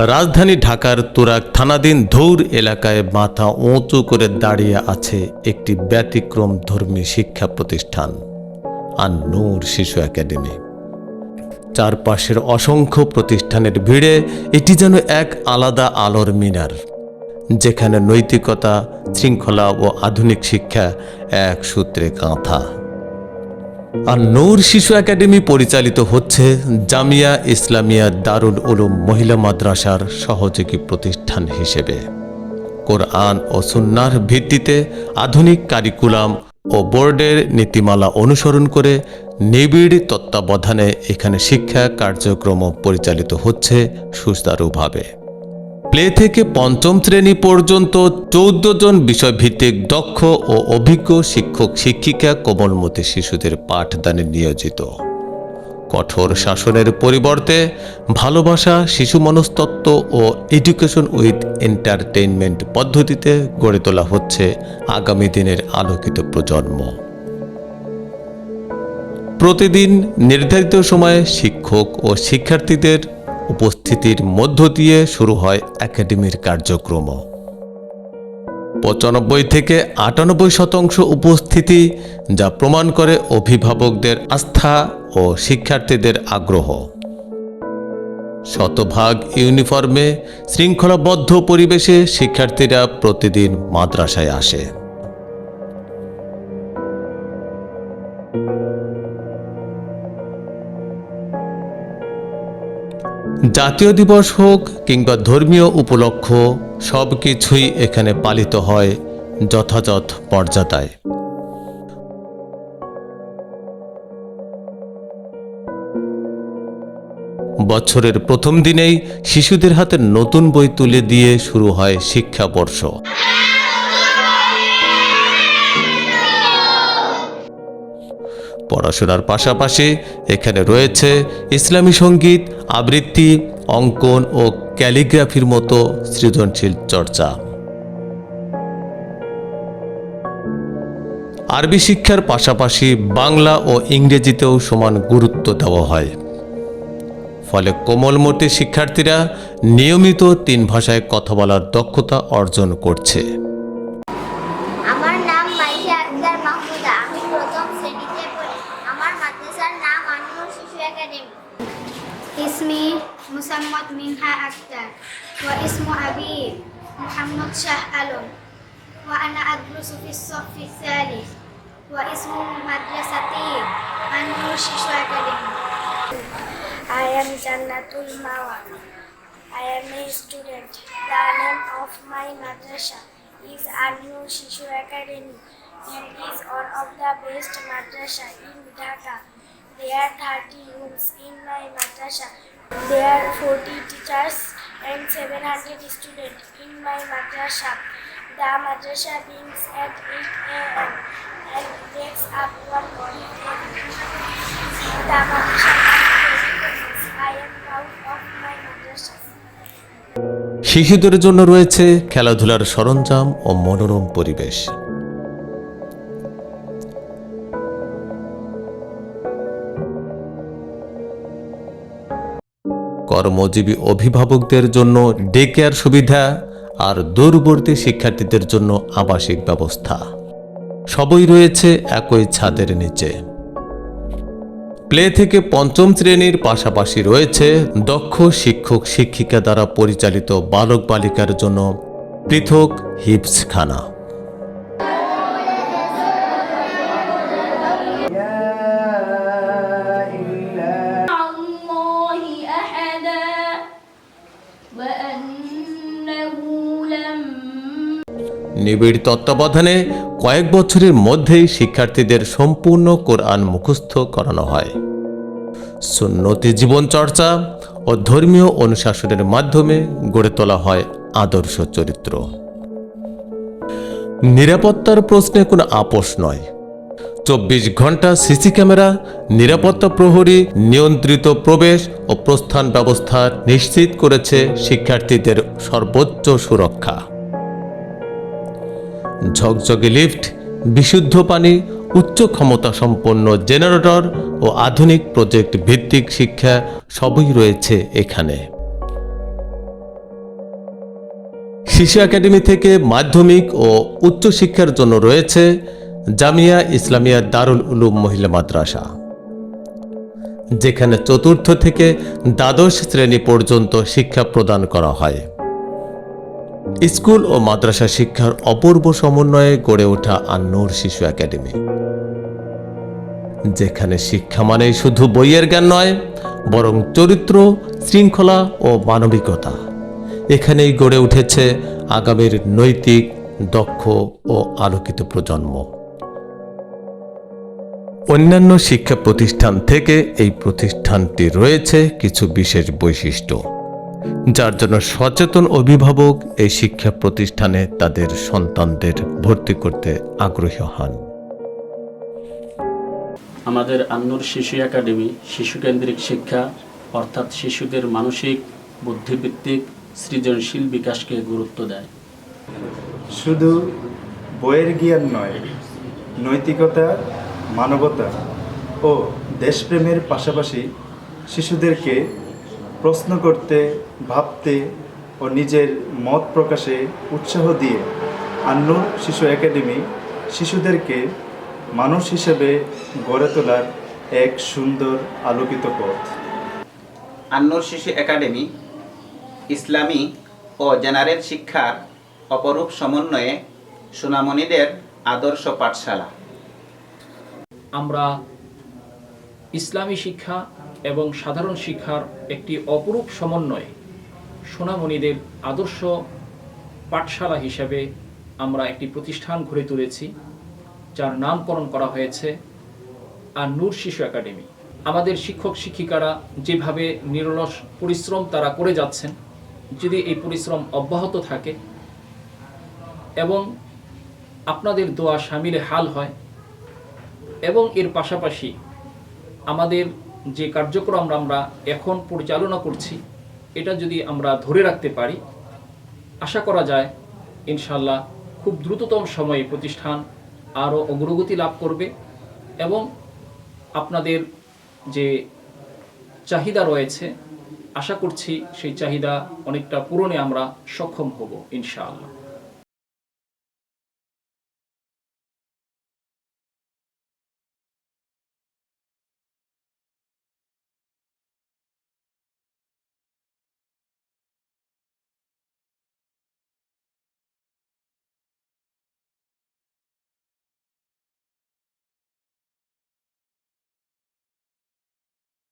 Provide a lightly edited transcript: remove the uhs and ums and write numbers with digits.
রাজধানী ঢাকার তুরাগ থানাধীন ধৌর এলাকায় মাথা উঁচু করে দাঁড়িয়ে আছে একটি ব্যতিক্রম ধর্মী শিক্ষা প্রতিষ্ঠান, আন-নূর শিশু একাডেমি। চারপাশের অসংখ্য প্রতিষ্ঠানের ভিড়ে এটি যেন এক আলাদা আলোর মিনার, যেখানে নৈতিকতা, শৃঙ্খলা ও আধুনিক শিক্ষা এক সূত্রে গাঁথা। আন-নূর শিশু একাডেমি পরিচালিত হচ্ছে জামিয়া ইসলামিয়া দারুল উলুম মহিলা মাদ্রাসার সহযোগী প্রতিষ্ঠান হিসেবে। কোরআন ও সুন্নাহর ভিত্তিতে আধুনিক কারিকুলাম ও বোর্ডের নীতিমালা অনুসরণ করে নিবিড় তত্ত্বাবধানে এখানে শিক্ষা কার্যক্রম পরিচালিত হচ্ছে সুচারুভাবে। প্লে থেকে পঞ্চম শ্রেণী পর্যন্ত 14 জন বিষয়ভিত্তিক দক্ষ ও অভিজ্ঞ শিক্ষক শিক্ষিকা কোমলমতি শিশুদের পাঠদানে নিয়োজিত। কঠোর শাসনের পরিবর্তে ভালোবাসা, শিশু মনস্তত্ত্ব ও এডুকেশন উইথ এন্টারটেইনমেন্ট পদ্ধতিতে গড়ে তোলা হচ্ছে আগামী দিনের আলোকিত প্রজন্ম। প্রতিদিন নির্ধারিত সময়ে শিক্ষক ও শিক্ষার্থীদের উপস্থিতির মধ্য দিয়ে শুরু হয় একাডেমির কার্যক্রম। 95 থেকে 98% উপস্থিতি, যা প্রমাণ করে অভিভাবকদের আস্থা ও শিক্ষার্থীদের আগ্রহ। শতভাগ ইউনিফর্মে শৃঙ্খলাবদ্ধ পরিবেশে শিক্ষার্থীরা প্রতিদিন মাদ্রাসায় আসে। জাতীয় দিবস হোক কিংবা ধর্মীয় উপলক্ষ, সবকিছুই এখানে পালিত হয় যথাযথ মর্যাদায়। বছরের প্রথম দিনেই শিশুদের হাতে নতুন বই তুলে দিয়ে শুরু হয় শিক্ষাবর্ষ। পড়াশোনার পাশাপাশি এখানে রয়েছে ইসলামী সঙ্গীত, আবৃত্তি, অঙ্কন ও ক্যালিগ্রাফির মতো সৃজনশীল চর্চা। আরবি শিক্ষার পাশাপাশি বাংলা ও ইংরেজিতেও সমান গুরুত্ব দেওয়া হয়। ফলে কোমলমতি শিক্ষার্থীরা নিয়মিত 3 ভাষায় কথা বলার দক্ষতা অর্জন করছে। আমার নাম মাইশা আক্তার মাহমুদা। আমি প্রথম শ্রেণীতে পড়ি। আমার মাদ্রাসার নাম আন-নূর শিশু একাডেমি। ইসমি মুসাম্মদ মিনহা আক্তার ওয়া ইসমু আবি মুহাম্মদ শাহ আলম ওয়া আনা আদরুসু ফিস সাফি সালিস ওয়া ইসমু মাদ্রাসাতি আন-নূর শিশু academy. I am Jannatul Mawa. I am a student. The name of my madrasa is An-Noor Shishu Academy and is one of the best madrasa in Dhaka. There are 30 rooms in my madrasa. There are 40 teachers and 700 students in my madrasa. The madrasa begins at 8 a.m. and breaks up 1 p.m. The madrasa I am proud of my madrasa. শিশুদের জন্য রয়েছে খেলাধুলার সরঞ্জাম ও মনোরম পরিবেশ। কর্মজীবী অভিভাবকদের জন্য ডে কেয়ার সুবিধা আর দূরবর্তী শিক্ষার্থীদের জন্য আবাসিক ব্যবস্থা, সবই রয়েছে একই ছাদের নিচে। প্লে থেকে পঞ্চম শ্রেণীর পাশাপাশি রয়েছে দক্ষ শিক্ষক শিক্ষিকা দ্বারা পরিচালিত বালক বালিকার জন্য পৃথক হিফজখানা। নিবিড় তত্ত্বাবধানে কয়েক বছরের মধ্যেই শিক্ষার্থীদের সম্পূর্ণ কোরআন মুখস্থ করানো হয়। সুন্নতি জীবন চর্চা ও ধর্মীয় অনুশাসনের মাধ্যমে গড়ে তোলা হয় আদর্শ চরিত্র। নিরাপত্তার প্রশ্নে কোনো আপোষ নয়। 24 ঘন্টা সিসি ক্যামেরা, নিরাপত্তা প্রহরী, নিয়ন্ত্রিত প্রবেশ ও প্রস্থান ব্যবস্থা নিশ্চিত করেছে শিক্ষার্থীদের সর্বোচ্চ সুরক্ষা। ঝকঝকে লিফট, বিশুদ্ধ পানি, উচ্চ ক্ষমতা সম্পন্ন জেনারেটর ও আধুনিক প্রজেক্ট ভিত্তিক শিক্ষা সবই রয়েছে এখানে। শিশু একাডেমি থেকে মাধ্যমিক ও উচ্চ শিক্ষার জন্য রয়েছে জামিয়া ইসলামিয়া দারুল উলুম মহিলা মাদ্রাসা, যেখানে চতুর্থ থেকে দ্বাদশ শ্রেণী পর্যন্ত শিক্ষা প্রদান করা হয়। স্কুল ও মাদ্রাসা শিক্ষার অপূর্ব সমন্বয়ে গড়ে ওঠা আন-নূর শিশু একাডেমি, যেখানে শিক্ষা মানেই শুধু বইয়ের জ্ঞান নয়, বরং চরিত্র, শৃঙ্খলা ও মানবিকতা। এখানেই গড়ে উঠেছে আগামীর নৈতিক, দক্ষ ও আলোকিত প্রজন্ম। অন্যান্য শিক্ষা প্রতিষ্ঠান থেকে এই প্রতিষ্ঠানটি রয়েছে কিছু বিশেষ বৈশিষ্ট্য, যার জন্য সচেতন অভিভাবক এই শিক্ষা প্রতিষ্ঠানে তাদের সন্তানদের ভর্তি করতে আগ্রহী হন। আমাদের আন-নূর শিশু একাডেমি শিশুকেন্দ্রিক শিক্ষা অর্থাৎ শিশুদের মানসিক, বুদ্ধিবৃত্তিক, সৃজনশীল বিকাশকে গুরুত্ব দেয়। শুধু বইয়ের জ্ঞান নয়, নৈতিকতা, মানবতা ও দেশপ্রেমের পাশাপাশি শিশুদেরকে প্রশ্ন করতে, ভাবতে ও নিজের মত প্রকাশে উৎসাহ দিয়ে আন-নূর শিশু একাডেমি শিশুদেরকে মানুষ হিসেবে গড়ে তোলার এক সুন্দর আলোকিত পথ। আন-নূর শিশু একাডেমি ইসলামী ও জেনারেল শিক্ষার অপরূপ সমন্বয়ে সোনামণিদের আদর্শ পাঠশালা। আমরা ইসলামী শিক্ষা এবং সাধারণ শিক্ষার একটি অপরূপ সমন্বয়ে সোনামণিদের আদর্শ পাঠশালা হিসেবে আমরা একটি প্রতিষ্ঠান গড়ে তুলেছি, যার নামকরণ করা হয়েছে আন-নূর শিশু একাডেমি। আমাদের শিক্ষক শিক্ষিকারা যেভাবে নিরলস পরিশ্রম তারা করে যাচ্ছেন, যদি এই পরিশ্রম অব্যাহত থাকে এবং আপনাদের দোয়া শামিলে হাল হয়, এবং এর পাশাপাশি আমাদের যে কার্যক্রম আমরা এখন পরিচালনা করছি এটা যদি আমরা ধরে রাখতে পারি, আশা করা যায় ইনশাআল্লাহ খুব দ্রুততম সময়ে প্রতিষ্ঠান আরও অগ্রগতি লাভ করবে এবং আপনাদের যে চাহিদা রয়েছে আশা করছি সেই চাহিদা অনেকটা পূরণে আমরা সক্ষম হব ইনশাআল্লাহ।